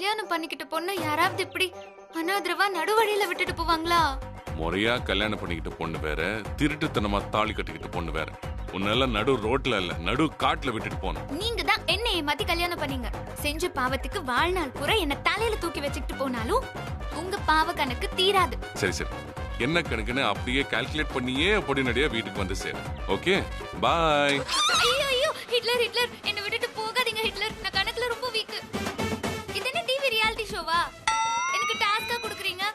கல்யாணம் பண்ணிக்கிட்ட பொண்ணு யாராவது இப்படி அனாதரவா நடுவழியில விட்டுட்டு போவாங்களா? முறையா கல்யாணம் பண்ணிக்கிட்ட பொண்ணு வேற, திருட்டுத்தனமா தாலி கட்டிக்கிட்ட பொண்ணு வேற. உன்னெல்லாம் நடு ரோட்ல இல்ல, நடு காட்டுல விட்டுட்டு போனோம். நீங்க தான் என்ன ஏமாத்தி கல்யாணம் பண்ணீங்க. செஞ்ச பாவத்துக்கு வாழ்நாள் பூரா என்ன தலையில தூக்கி வச்சுக்கிட்டு போனாலும் உங்க பாவ கணக்கு தீராது. சரி சரி, என்ன கணக்குன்னு அப்படியே கால்குலேட் பண்ணியே பொடிநடியா வீட்டுக்கு வந்து சேரு. ஓகே, பாய். ஐயோ ஐயோ, ஹிட்லர் ஹிட்லர், என்ன விட்டுட்டு போகாதீங்க ஹிட்லர். நான் கணக்குல ரொம்ப வீக். இது என்ன டிவி ரியாலிட்டி ஷோவா? எனக்கு டாஸ்கா கொடுக்குறீங்க.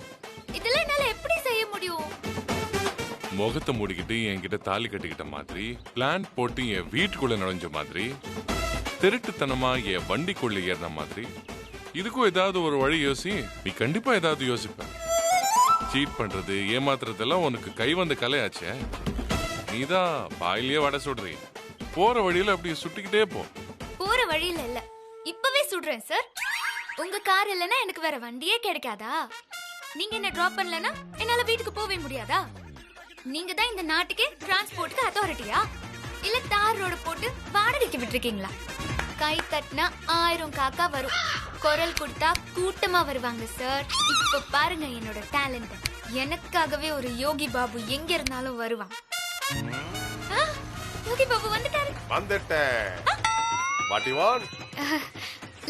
இதெல்லாம் என்னால எப்படி செய்ய முடியும்? முகத்தை மூடிக்கிட்டு என்கிட்ட தாலி கட்டிக்கிட்ட மாதிரி, பிளான் போட்டு என் வீட்டுக்குள்ள நுழைஞ்ச மாதிரி, திருட்டுத்தனமா என் வண்டிக்குள்ள ஏறின மாதிரி, இதுக்கும் ஏதாவது ஒரு வழி யோசி. நீ கண்டிப்பா ஏதாவது யோசிப்ப. சீட் பண்றது, ஏமாத்துறதெல்லாம் உனக்கு கை வந்த கலையாச்சே. நீதான் பாயிலேயே வடை சுடுறீ. போற வழியில அப்படியே சுட்டிக்கிட்டே போ. போற வழியில இல்ல, இப்பவே சுடுறேன் சார். உங்க கார் இல்லனா எனக்கு வேற வண்டியே கிடைக்காதா? நீங்க என்ன டிராப் பண்ணலனா என்னால வீட்டுக்கு போவே முடியாதா? நீங்க தான் இந்த நாட்டுக்கே டிரான்ஸ்போர்ட்டுக்கு அத்தாரிட்டியா? இல்ல தார் ரோடு போட்டு வாடகைக்கு விட்டுருக்கீங்களா? கை தட்டினா 1000 காக்கா வரும், குரல் கொடுத்தா கூட்டமா வருவாங்க சார். இப்ப பாருங்க என்னோட டேலண்ட். எனக்காகவே ஒரு யோகி பாபு எங்க இருந்தாலும் வருவான். யோகி பாபு வந்துட்டாரு. வந்துட்டேன். What you want?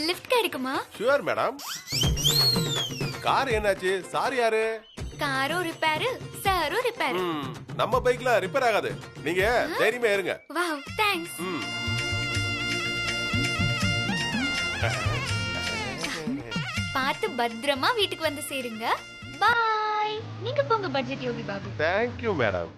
லிஃப்ட் கிடைக்குமா? Sure madam. கார் என்னாச்சு? சார் யாரு? காரும் ரிப்பேர், சாரும் ரிப்பேர். நம்ம பைக்ல ரிப்பேர் ஆகாது. நீங்க தைரியமா இருங்க. Wow, thanks. பார்த்து பத்திரமா வீட்டுக்கு வந்து சேருங்க. பாய். நீங்க போங்க budget Yogi Babu. Thank you madam.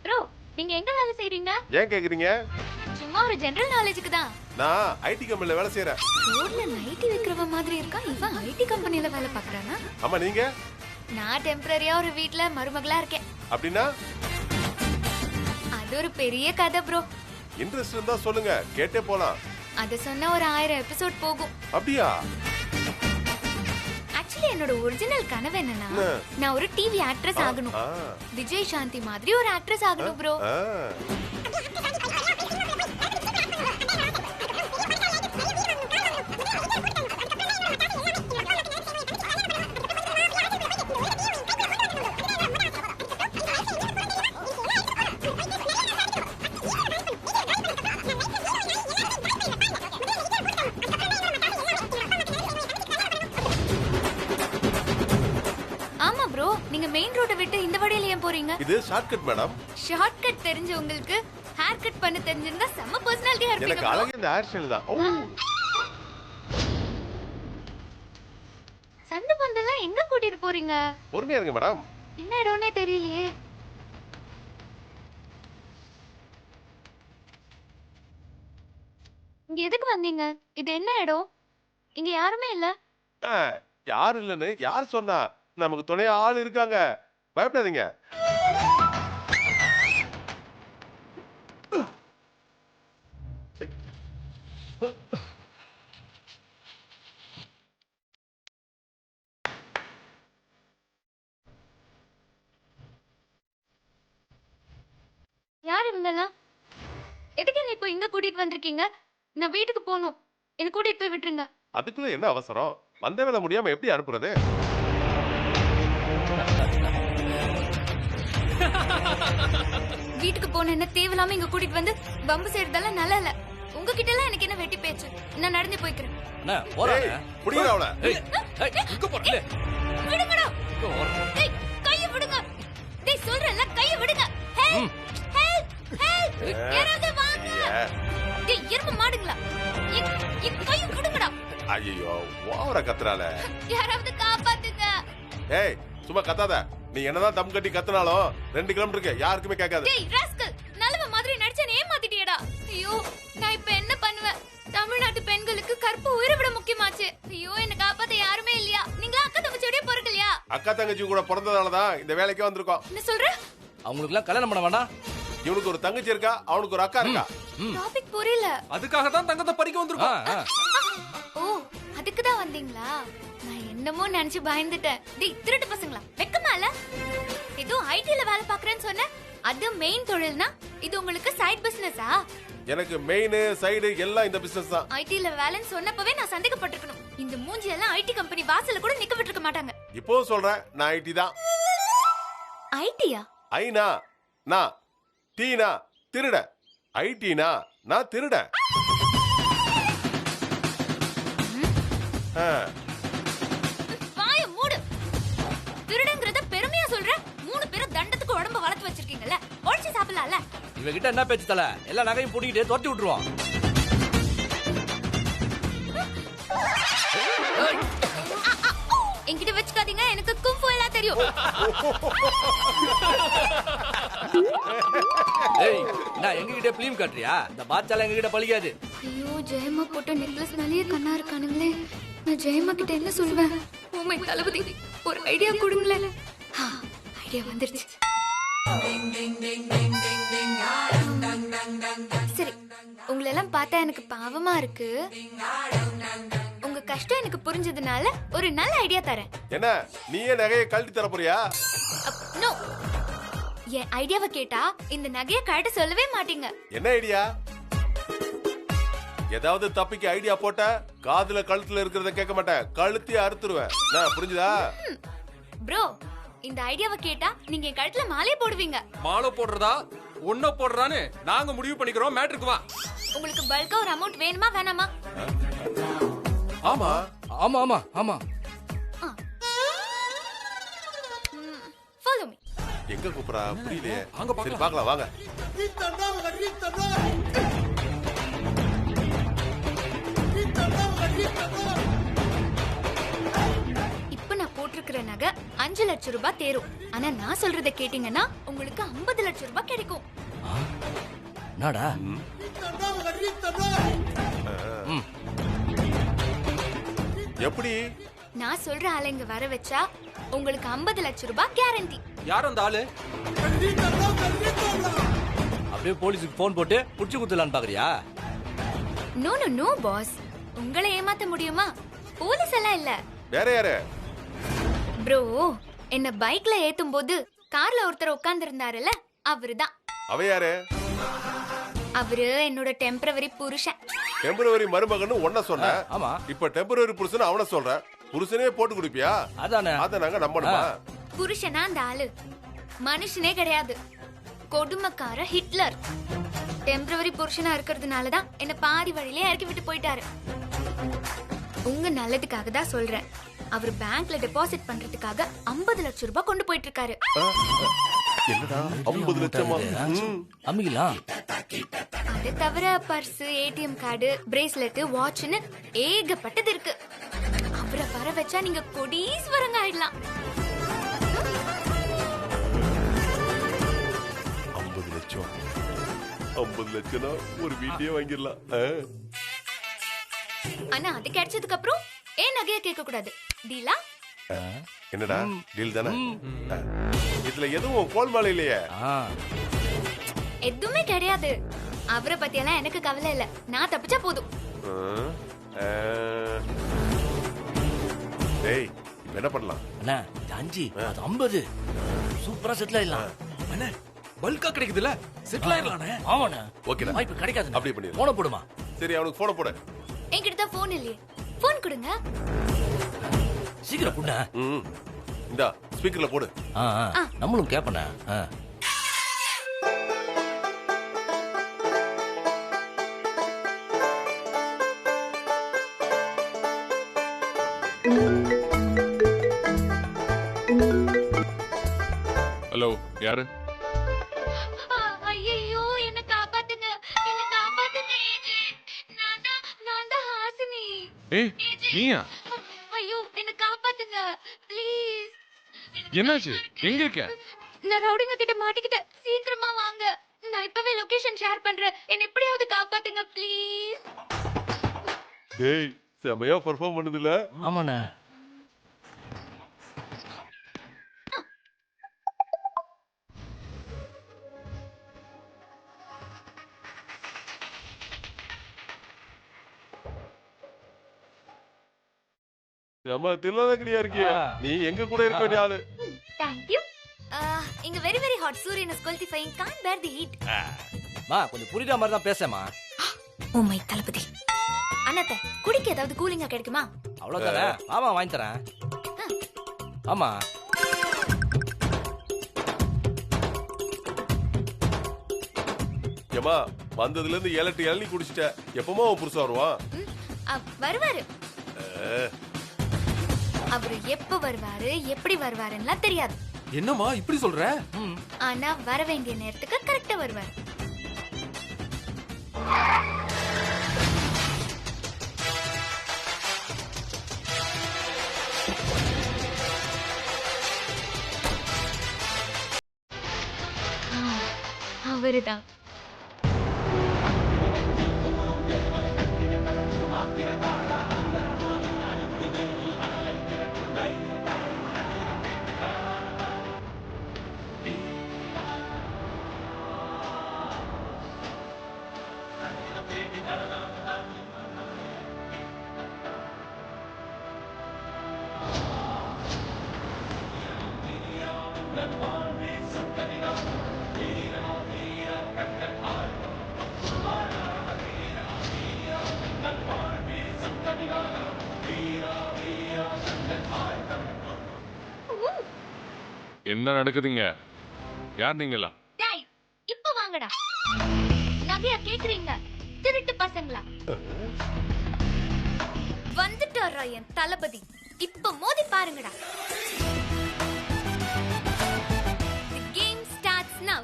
Bro, நீங்க எங்க வேலை செய்றீங்க? ஏன் கேக்குறீங்க? சும்மா ஒரு ஜெனரல் நாலேஜுக்கு தான். நான் ஐடி கம்பெனில வேலை செய்றேன். ரோட்ல நைட்டி விக்கிறவ மாதிரி இருக்கா. இவன் ஐடி கம்பெனில வேலை பார்க்கறானா? ஆமா, நீங்க? நான் டெம்பரரியா ஒரு வீட்ல மருமகளா இருக்கேன். அப்படின்னா? அது ஒரு பெரிய கதை ப்ரோ. இன்ட்ரெஸ்ட் இருந்தா சொல்லுங்க, கேட்டே போலாம். அத சொன்னா ஒரு 1000 எபிசோட் போகும். அப்படியா? ஆக்சுவலி என்னோட ஒரிஜினல் கனவு என்னன்னா, நான் ஒரு டிவி ஆக்ட்ரஸ் ஆகணும். விஜய் சாந்தி மாதிரி ஒரு ஆக்ட்ரஸ் ஆகணும் ப்ரோ. ஆமா ப்ரோ, நீங்க மெயின் ரோட விட்டு இந்த வழியில ஏன் போறீங்க? இது ஷார்ட்கட் மேடம். ஷார்ட்கட் தெரிஞ்ச உங்களுக்கு ஹேர் கட் பண்ண தெரிஞ்சிருந்தா செம்ம பர்சனாலிட்டியா இருப்பீங்க. எனக்கு அழகு இந்த ஹேர் ஸ்டைல் தான். சண்டை பந்தெல்லாம் எங்க கூட்டிட்டு போறீங்க? பொறுமையா இருங்க மேடம். என்ன இடம்னே தெரியலையே. இங்க எதுக்கு வந்தீங்க? இது என்ன இடம்? இங்க யாருமே இல்ல. யாரு இல்லன்னு யார் சொன்னா? நமக்கு துணையா ஆள் இருக்காங்க, பயப்படாதீங்க. யார் இவங்கெல்லாம்? எதுக்கு என்ன இப்போ இங்க கூட்டிட்டு வந்திருக்கீங்க? நான் வீட்டுக்கு போகணும். என்ன கூட்டிட்டு போய் விட்டுருங்க. அதுக்குள்ள என்ன அவசரம்? வந்த வேலை முடியாம எப்படி அனுப்புறது? வீட்டுக்கு போன என்ன தேவையில்லாம இங்க கூட்டிட்டு வந்து பம்பு செய்யறதெல்லாம் நல்லா இல்ல. உங்ககிட்ட எல்லாம் எனக்கு என்ன வெட்டி பேச்சு? நான் நடந்து போய்க்கிறேன். அண்ணா போறானே. புடிங்கடா அவள. ஏய் ஏய் எங்க போறீங்க? விடுங்கடா. ஏய் கைய விடுங்க. டேய் சொல்றேன்ல, கைய விடுங்க. Help help help. யாராவது வாங்க. டேய் எருமை மாடுங்களா? என் கைய விடுங்கடா. ஐயோ, ஓவரா கத்துறாளே. யாராவது காப்பாத்துங்க. ஏய், சும்மா கத்தாத. நீ என்னதான் தம் கட்டி கத்துனாலும் 2 கிலோமீட்டருக்கு யாருக்குமே கேட்காது. டேய் ராஸ்கல், நல்லவ மாதிரி நடிச்ச ஏமாத்திட்டியடா. ஐயோ, நான் இப்ப என்ன பண்ணுவேன்? தமிழ்நாட்டு பெண்களுக்கு கற்பு உயிரை விட முக்கியமாச்சு. ஐயோ, என்ன காப்பாத்த யாருமே இல்லையா? நீங்களா அக்கா தங்கச்சியோட பிறக்கலையா? அக்கா தங்கச்சி கூட பிறந்ததாலதான் இந்த வேலைக்கே வந்திருக்கோம். என்ன சொல்ற? அவங்களுக்கு எல்லாம் கல்யாணம் பண்ண வேண்டாம். இவனுக்கு ஒரு தங்கச்சி இருக்கா, அவனுக்கு ஒரு அக்கா இருக்கா. டாபிக் புரியல. அதுக்காக தான் தங்கத்தை பறிக்க வந்திருக்கோம். ஓ, அதுக்கு தான் வந்தீங்களா? நான் என்னமோ நினைச்சு பயந்துட்டேன். டேய் திருட்டு பசங்களா, வெக்கமா இல்ல? ஏதோ ஐடில வேலை பாக்குறேன்னு சொன்ன, அது மெயின் தொழில்னா இது உங்களுக்கு சைடு பிசினஸா? எனக்கு மெயின் சைடு எல்லாம் இந்த பிசினஸ் தான். ஐடில வேலைன்னு சொன்னப்பவே நான் சந்தேகப்பட்டிருக்கணும். இந்த மூஞ்சி எல்லாம் ஐடி கம்பெனி வாசல்ல கூட நிக்க விட்டுருக்க மாட்டாங்க. இப்போ சொல்றேன், நான் ஐடி தான். ஐடியா? ஐனா நான், டீனா திருட, ஐடினா நான் திருட. வாய மூடு. திருடங்கறத பெருமையா சொல்ற? 3 பேரும் தண்டத்துக்கு உடம்ப வளர்த்து வச்சிருக்கீங்கல்ல, ஒழிச்சு சாப்பிடலாம்ல. இவகிட்ட என்ன பேச்சு தல? எல்லா நகையும் பூட்டிக்கிட்டு துரத்தி விட்டுருவான். என்கிட்ட வச்சுக்காதீங்க, எனக்கு கும்ஃபு எல்லாம் தெரியும். ஏய், நான் எங்ககிட்ட பிலிம் காட்டுறியா? இந்த பாச்சால எங்ககிட்ட பழிக்காது. ஐயோ, ஜெயம்மா போட்ட நெக்லஸ் மேலேயே கண்ணா இருக்கானுங்களே. நான் ஜெயம்மா கிட்ட என்ன சொல்வேன்? ஓ மை தளபதி, ஒரு ஐடியா கொடுங்களேன். ஐடியா வந்துருச்சு. சரி, உங்களெல்லாம் பார்த்தா எனக்கு பாவமா இருக்கு. உங்க கஷ்டம் எனக்கு புரிஞ்சதுனால ஒரு நல்ல ஐடியா தரேன். என்ன, நீயே நகையை கழட்டி தர போறியா? நோ, என் ஐடியாவை கேட்டா இந்த நகையை கழட்ட சொல்லவே மாட்டீங்க. என்ன ஐடியா? ஏதாவது தப்பிக்கு ஐடியா போட்ட காதுல கழுத்துல இருக்கிறத கேட்க மாட்டேன், கழுத்தி அறுத்துருவேன். நான் புரிஞ்சுதா? ப்ரோ, இந்த ஐடியாவை கேட்டா நீங்க என் கழுத்துல மாலை போடுவீங்க. மாலை போடுறதா ஒன்ன போடுறான்னு நாங்க முடிவு பண்ணிக்கிறோம். மேட்ருக்கு வா. உங்களுக்கு பல்கா ஒரு அமௌண்ட் வேணுமா வேணாமா? ஆமா ஆமா ஆமா ஆமா. Follow me. எங்க கூப்பிடா? புரியலையே. அங்க சரி, பார்க்கலாம் வாங்க. இப்ப நான் போட்டிருக்கிற நகை 5 லட்சம் ரூபாய் தேரும். ஆனா நான் சொல்றத கேட்டீங்கன்னா உங்களுக்கு 50 லட்சம் ரூபாய் கிடைக்கும். என்னடா? எப்படி? நான் சொல்ற ஆளுங்க வர வச்சா உங்களுக்கு 50 லட்சம் ரூபாய் கேரண்டி. யார் அந்த ஆளு? அப்படியே போலீஸுக்கு போன் போட்டு புடிச்சு குத்துலான்னு பாக்குறியா? நோ நோ நோ பாஸ், உங்களை ஏமாத்த முடியுமா? போலீஸ் எல்லாம் இல்ல. வேற யாரு? ப்ரோ, என்ன பைக்ல ஏத்தும் போது கார்ல ஒருத்தர் உட்கார்ந்து இருந்தாருல்ல, அவருதான். அவ யாரு? அவரு என்னோட டெம்பரவரி புருஷன். டெம்பரவரி மருமகன்னு ஒன்ன சொன்ன. ஆமா. இப்ப டெம்பரவரி புருஷன் அவன சொல்ற. புருஷனே போட்டு குடிப்பியா? அதானே. அத நாங்க நம்பணுமா? புருஷனா அந்த ஆளு மனுஷனே கிடையாது, கொடுமைக்கார ஹிட்லர். டெம்பரவரி புருஷனா இருக்கிறதுனால தான் என்ன பாதி வழியிலே இறக்கி விட்டு போயிட்டாரு. உங்க நல்லதுக்காக தான் சொல்றேன். அவர் பேங்க்ல டெபாசிட் பண்றதுக்காக 50 லட்சம் ரூபாய் கொண்டு போயிட்டு இருக்காரு. என்னடா 50 லட்சமா? அம்மிக்கலாம். அது தவிர பர்ஸ், ஏடிஎம் கார்டு, பிரேஸ்லெட், வாட்ச்னு ஏகப்பட்டது இருக்கு. அவரை வர வச்சா நீங்க கோடீஸ்வரங்க ஆயிடலாம். 50 லட்சம் 50 லட்சம்னா ஒரு வீட்டையே வாங்கிடலாம். ஆனா அது கிடைச்சதுக்கு அப்புறம் ஏன் நகைய கேட்க கூடாது. டீலா? என்னடா டீல் தானே? இதுல எதுவும் கோல்மால் இல்லையே. எதுவுமே கிடையாது. அவரை பத்தி எல்லாம் எனக்கு கவலை இல்ல. நான் தப்பிச்சா போதும். டேய், இப்ப என்ன பண்ணலாம்? அண்ணா, இது 5 அது 50. சூப்பரா செட்டில் ஆயிடலாம். அண்ணே, பல்கா கிடைக்குதுல, செட்டில் ஆயிரலானே. ஆமாண்ணா. ஓகேடா. வாய்ப்பு கிடைக்காது. அப்படியே பண்ணிடு. போன போடுமா? சரி, அவனுக்கு போன போடு. என்கிட்ட தான் போன் இல்லையே. போன் கொடுங்க. சீக்கிரம் புண்ணா. இந்தா ஸ்பீக்கர்ல போடு. நம்மளும் கேப்பண்ணா. ஹலோ, யாரு? ஐயோ, என்ன காப்பாத்துங்க, என்ன காப்பாத்துங்க. நான் தான் ஹாசினி. ஏய், நீயா? ஐயோ, என்ன காப்பாத்துங்க ப்ளீஸ். என்னாச்சு? எங்க இருக்க? நான் ரவுடிங்க கிட்ட மாட்டிக்கிட்டேன். சீக்கிரமா வாங்க. நான் இப்பவே லொகேஷன் ஷேர் பண்றேன். என்ன எப்படியாவது காப்பாத்துங்க ப்ளீஸ். டேய், செமையா பெர்ஃபார்ம் பண்ணுதுல? ஆமாண்ணா. நம்ம திருநெல்வேலியா இருக்கியா? நீ எங்க கூட இருக்க வேண்டிய ஆளு. Thank you. இங்க வெரி வெரி ஹாட். சூரியன் is qualifying, can't bear the heat. மா கொஞ்சம் புரியுற மாதிரி தான் பேசமா. ஓ மை தளபதி. அண்ணாத்த குடிக்க ஏதாவது கூலிங்கா கிடைக்குமா? அவ்வளவுதானே. ஆமா வாங்கி தரேன். ஆமா. ஏமா வந்ததுல இருந்து 7-8 இளநீ குடிச்சிட்ட. எப்பமா உன் புருஷன் வருவான்? வருவாரு. அவரு எப்ப வருவாரு எப்படி வருவாருன்னா தெரியாது. என்னம்மா இப்படி சொல்ற? ஆனா வர வேண்டிய நேரத்துக்கு கரெக்டா வருவாரு. அவருதான். என்ன நடக்குதுங்க? யார் நீங்களா? டேய் இப்ப வாங்கடா. நகையா கேக்குறீங்க? திருட்டு பசங்களா? வந்துட்டாரா என் தளபதி. இப்ப மோதி பாருங்கடா. The game starts now.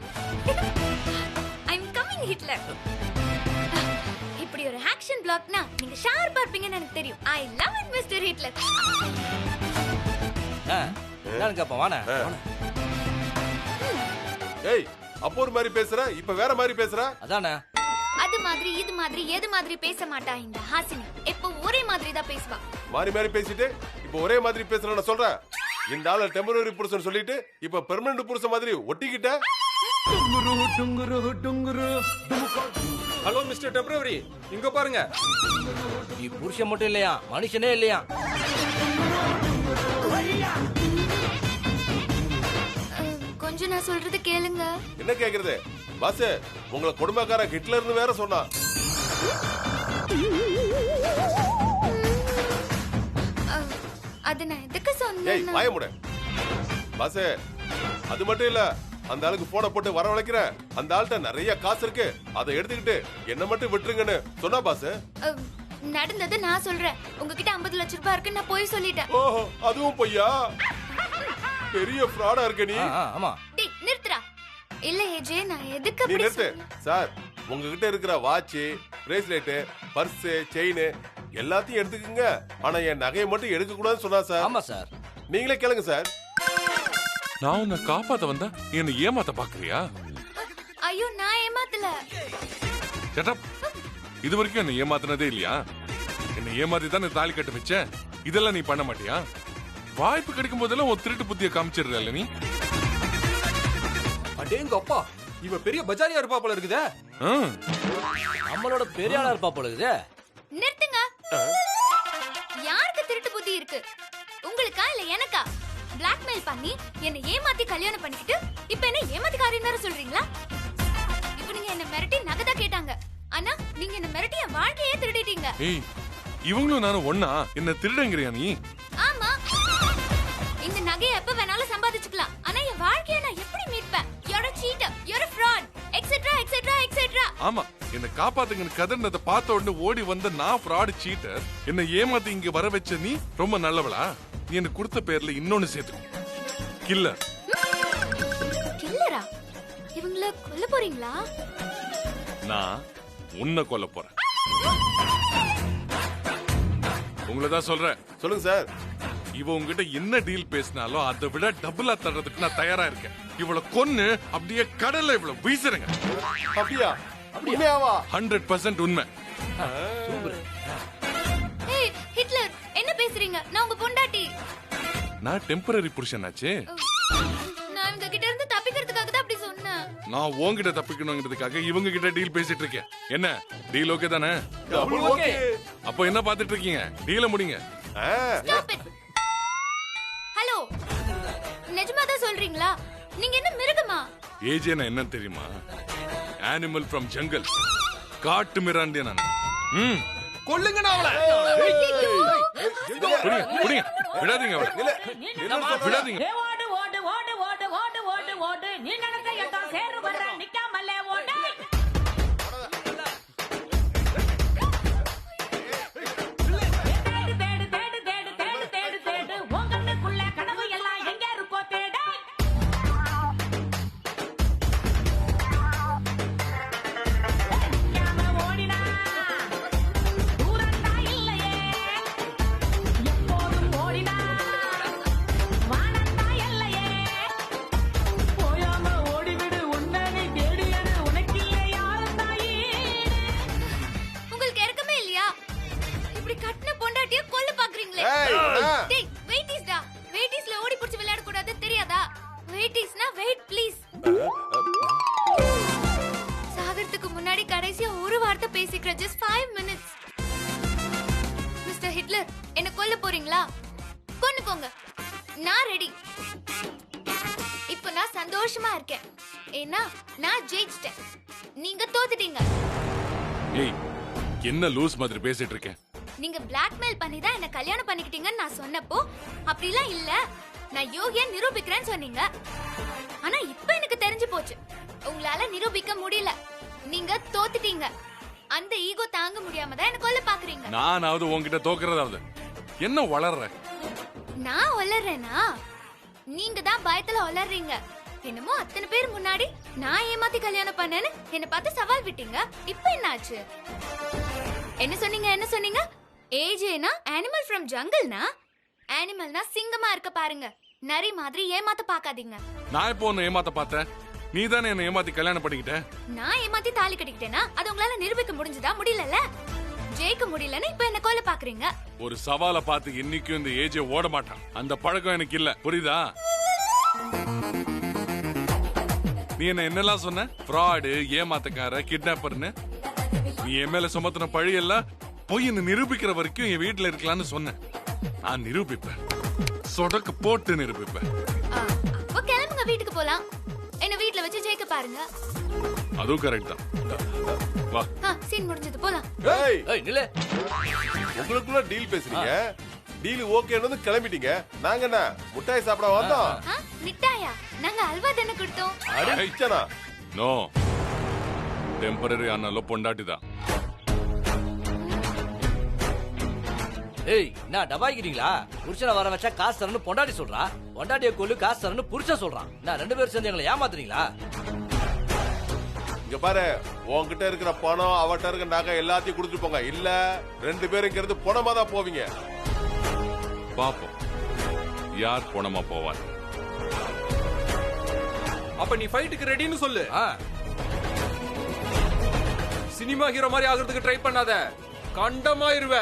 I'm coming Hitler. இப்படி ஒரு ஆக்ஷன் பிளாக்னா நீங்க ஷார்ப்பா இருப்பீங்கன்னு எனக்கு தெரியும். I love it Mr. Hitler. என்னன்னு கேப்பா வாணே. ஏய் அப்போ ஒரு மாதிரி பேசுற, இப்ப வேற மாதிரி பேசுற. அதானே. அது மாதிரி இது மாதிரி எது மாதிரி பேச மாட்டா இந்த ஹாசினி. எப்போ ஒரே மாதிரி தான் பேசுவா. மாறி மாறி பேசிட்டு இப்ப ஒரே மாதிரி பேசுறேன்னு நான் சொல்றேன். இந்த ஆள டெம்பரரி புருஷன் சொல்லிட்டு இப்ப பெர்மனன்ட் புருஷன் மாதிரி ஒட்டிக்கிட்ட. ஹலோ மிஸ்டர் டெம்பரவரி, இங்க பாருங்க. நீ புருஷன் மட்டும் இல்லையா, மனுஷனே இல்லையா. கொஞ்சம் நான் சொல்றது கேளுங்க. என்ன கேக்குறது? பாஸ் உங்களை கொடுமைக்கார ஹிட்லர்னு வேற சொன்னா. அது நான் எதுக்கு ஏய் சொன்னேன்? வாய மூடு. பாஸ் அது மட்டும் இல்ல, அந்த ஆளுக்கு போன போட்டு வரவழைக்கிற அந்த ஆள்கிட்ட நிறைய காசு இருக்கு, அதை எடுத்துக்கிட்டு என்ன மட்டும் விட்டுருங்கன்னு சொன்னா பாஸ். நடந்தது நான் சொல்றேன். உங்ககிட்ட 50 லட்சம் ரூபாய் இருக்கு நான் போய் சொல்லிட்டேன். ஓஹோ அதுவும் பொய்யா? பெரிய ஃப்ராடா இருக்க நீ. ஆமா. டேய் நிறுத்துடா. இல்ல ஏஜே நான் எதுக்கு நீ அப்படி நிறுத்து சொன்னேன்? சார். உங்ககிட்ட இருக்கிற வாட்ச், பிரேஸ்லெட், பர்ஸ், செயின் எல்லாத்தையும் எடுத்துக்கங்க. ஆனா என் நகையை மட்டும் எடுக்க கூடாதுன்னு சொன்னா சார். ஆமா சார். நீங்களே கேளுங்க சார். நான் உன்னை காப்பாத்த வந்தா என்ன ஏமாத்த பாக்குறியா? ஐயோ நான் ஏமாத்தல. Shut up. இது வரைக்கும் என்ன ஏமாத்தினதே இல்லையா? என்ன ஏமாத்தி தான் தாலி கட்ட வச்ச. இதெல்லாம் நீ பண்ண மாட்டியா? வாய்ப்பு கிடைக்கும் போதெல்லாம் ஒரு திருட்டு புத்திய காமிச்சிடுறல நீ. அடேங்க அப்பா, இவ பெரிய பஜாரியா இருப்பா போல இருக்குதே. நம்மளோட பெரிய ஆளா இருப்பா போல இருக்குது. நிறுத்துங்க. யாருக்கு திருட்டு புத்தி இருக்கு? உங்களுக்கா இல்ல எனக்கா? பிளாக்மெயில் பண்ணி என்ன ஏமாத்தி கல்யாணம் பண்ணிக்கிட்டு இப்ப என்ன ஏமாத்திக்காரின்னு வேற சொல்றீங்களா? இப்ப நீங்க என்ன மிரட்டி நகை தான் கேட்டாங்க. ஆனா நீங்க என்ன மிரட்டி என் வாழ்க்கையே திருடிட்டீங்க. ஏய் இவங்களும் நானும் ஒண்ணா? என்ன திருடங்கறியா நீ? ஆமா. இந்த நகையை எப்ப வேணாலும் சம்பாதிச்சுக்கலாம். ஆனா என் வாழ்க்கையை நான் எப்படி மீட்பேன்? You're a cheater, you're a fraud, etc etc etc. ஆமா, என்ன காப்பாத்துங்கன்னு கதர்னத பார்த்த உடனே ஓடி வந்த நான் ஃப்ராட் சீட்டர். என்ன ஏமாத்தி இங்க வர வச்ச நீ ரொம்ப நல்லவளா? நீ எனக்கு கொடுத்த பேர்ல இன்னொன்னு சேர்த்து கில்லர். கில்லரா? இவங்கள கொல்ல போறீங்களா? நான் உன்னை கொல்ல போறேன். உங்களை தான் சொல்றேன். சொல்லுங்க சார். இவ உங்ககிட்ட என்ன டீல் பேசினாலும் அதை விட டபுளா தர்றதுக்கு நான் தயாரா இருக்கேன். இவளை கொன்னு அப்படியே கடல்ல இவளை வீசுறேங்க. அப்படியா? உண்மையாவா? 100% உண்மை. ஏய் ஹிட்லர் என்ன பேசுறீங்க? நான் உங்க பொண்டாட்டி. நான் டெம்பரரி புருஷனாச்சே. நான் இவங்க கிட்ட இருந்து தப்பிக்கிறதுக்காக தான் அப்படி சொன்னேன். நான் உன்கிட்ட தப்பிக்கணுங்கிறதுக்காக இவங்க கிட்ட டீல் பேசிட்டு இருக்கேன். என்ன டீல் ஓகே தானே? Double okay. அப்போ என்ன பாத்துட்டு இருக்கீங்க? டீல முடிங்க. Stop it. ஹலோ நிஜமா தான் சொல்றீங்களா? நீங்க என்ன மிருகமா? ஏஜேனா என்ன தெரியுமா? Animal from jungle. காட்டு மிராண்டியா நான். கொல்லுங்க அவளை. புடிங்க, புடிங்க. விடாதீங்க அவளை. விடாதீங்க. ஓடு ஓடு ஓடு ஓடு ஓடு ஓடு ஓடு நீ நடந்த எல்லாம் சேரு வர நிக்காமலே ஓடு. தேடு தேடு தேடு தேடு தேடு தேடு தேடு உன் கண்ணுக்குள்ள கனவு எல்லாம் எங்க இருக்கோ தேடு. நிக்காம ஓடினா தூரந்தா இல்லையே, எப்போதும் ஓடினா வானந்தா இல்லையே. போயாம ஓடிவிடு உன்னை நீ தேடியது உனக்கில்லை யாரும் தாயே. உங்களுக்கு இறக்கமே இல்லையா? இப்படி கட்டின பொண்டாட்டிய கொல்ல பாக்குறீங்களே. ஏய், அண்ணா. டேய், வெயிட்டிஸ்டா. வெயிட்டிஸ்ல ஓடி புடிச்சு விளையாட கூடாது தெரியாதா? வெயிட்டிஸ்னா வெயிட் ப்ளீஸ். சாகறதுக்கு முன்னாடி கடைசியா ஒரு வார்த்தை பேசிக்கிற just 5 minutes. மிஸ்டர் ஹிட்லர், என்ன கொல்ல போறீங்களா? கொன்னுக்கோங்க. நான் ரெடி. இப்போ நான் சந்தோஷமா இருக்கேன். ஏன்னா நான் ஜெயிச்சிட்டேன். நீங்க தோத்துட்டீங்க. ஏய், என்ன லூஸ் மாதிரி பேசிட்டு இருக்கேன்? நீங்க பிளாக்மெயில் பண்ணி தான் என்ன கல்யாணம் பண்ணிக்கிட்டீங்கன்னு நான் சொன்னப்போ அப்படிலாம் இல்ல, நான் யோகியா நிரூபிக்கிறேன்னு சொன்னீங்க. ஆனா இப்ப எனக்கு தெரிஞ்சு போச்சு, உங்களால நிரூபிக்க முடியல. நீங்க தோத்துட்டீங்க. அந்த ஈகோ தாங்க முடியாம தான் என்ன கொல்ல பாக்குறீங்க. நானாவது உன்கிட்ட தோக்குறதாவது என்ன வளர்ற? நான் வளர்றேனா? நீங்க தான் பயத்துல வளர்றீங்க. என்னமோ அத்தனை பேர் முன்னாடி நான் ஏமாத்தி கல்யாணம் பண்ணேன்னு என்ன பார்த்து சவால் விட்டீங்க. இப்ப என்னாச்சு? என்ன சொன்னீங்க? என்ன சொன்னீங்க? ஏஜேனா அனிமல் ஃப்ரம் ஜங்கல்னா? அனிமல்னா சிங்கமா இருக்க பாருங்க. நரி மாதிரி ஏமாத்த பாக்காதீங்க. நான் இப்போ உன்னை ஏமாத்த பார்த்தேன். நீ தானே என்ன ஏமாத்தி கல்யாணம் பண்ணிக்கிட்ட. நான் ஏமாத்தி தாலி கட்டிக்கிட்டேனா அது உங்களால நிரூபிக்க முடிஞ்சதா? முடியலல்ல. ஜெயிக்க முடியலன்னு இப்ப என்ன கொல்ல பாக்குறீங்க. ஒரு சவாலை பார்த்து இன்னைக்கும் இந்த ஏஜே ஓட மாட்டான். அந்த பழக்கம் எனக்கு இல்ல, புரியுதா? நீ என்ன என்னெல்லாம் சொன்ன? ஃப்ராடு, ஏமாத்தக்கார, கிட்னாப்பர்னு. நீ என் மேல சுமத்தின பழி எல்லாம் பொய்ன்னு நிரூபிக்கிற வரைக்கும் என் வீட்டுல இருக்கலாம்னு சொன்னேன். நான் நிரூபிப்பேன். சொடக்கு போட்டு நிரூபிப்பேன். அப்போ கிளம்புங்க, வீட்டுக்கு போலாம். என்ன வீட்ல வச்சு ஜெயிக்க பாருங்க. அதுவும் கரெக்ட் தான். வா. சீன் முடிஞ்சது, போலாம். ஏய், ஏய் நில்ல. உங்களுக்குள்ள டீல் பேசுறீங்க. டீல் ஓகேன்னு கிளம்பிட்டீங்க. நாங்க என்ன முட்டாய் சாப்பிட வந்தோம்? மிட்டாயா? நாங்க அல்வா தானே கொடுத்தோம். அடிச்சனா? நோ, டெம்பரரி ஆனால பொண்டாட்டிதான். ஏய் நான் டபாய்க்கிறீங்களா? புருஷனை வர வச்சா காசு தரணும் பொண்டாட்டி சொல்றா, பொண்டாட்டிய கொல்லு காசு தரணும் புருஷன் சொல்றான். நான் 2 பேரும் சேர்ந்து எங்களை ஏமாத்துறீங்களா? இங்க பாரு, உன்கிட்ட இருக்கிற பணம் அவட்ட இருக்கிற நகை எல்லாத்தையும் கொடுத்துட்டு போங்க. இல்ல 2 பேரும் இங்க இருந்து பணமா தான் போவீங்க. பாப்போம் யார் போனமா போவார். அப்ப நீ ஃபைட்டுக்கு ரெடின்னு சொல்லு. ஆ, சினிமா ஹீரோ மாதிரி ஆகிறதுக்கு ட்ரை பண்ணாத, கண்டமாயிருவ.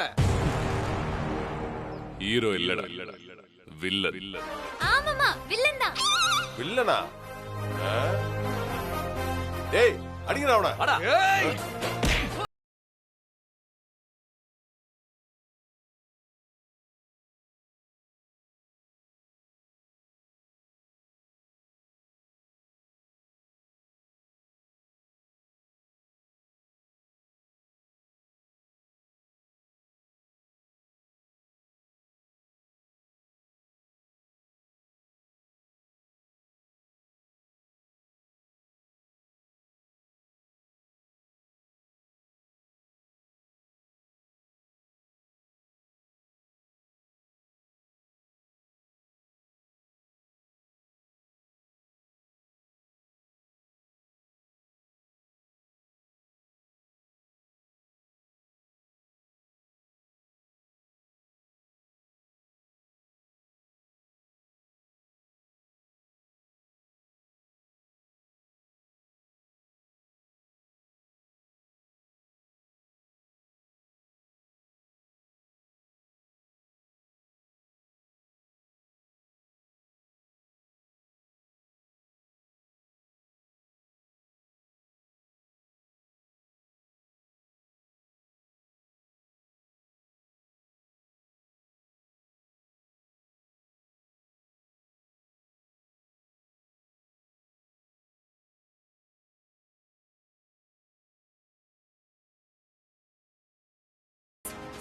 ஹீரோ இல்லடா, வில்லன். ஆமாமா, வில்லன் தான். வில்லனா? ஏய், அடிங்கடா அவன. வாடா. ஏய்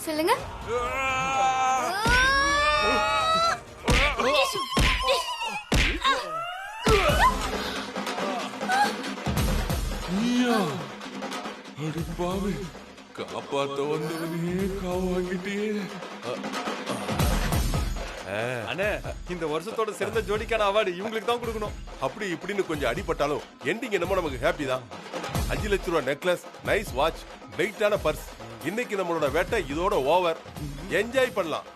சொல்லுங்க. நீயா? அடி பாவி, காப்பாத்த வந்தவனே காவாங்கிட்டே. அண்ணே, இந்த வருஷத்தோட சிறந்த ஜோடிக்கான அவார்டு இவங்களுக்கு தான் கொடுக்கணும். அப்படி இப்படின்னு கொஞ்சம் அடிபட்டாலும் எண்டிங் என்னமோ நமக்கு ஹாப்பி தான். 5 லட்சம் ரூபாய் நெக்லஸ், நைஸ் வாட்ச், வெயிட்டான பர்ஸ். இன்னைக்கு நம்மளோட வேட்டை இதோட ஓவர். என்ஜாய் பண்ணலாம்.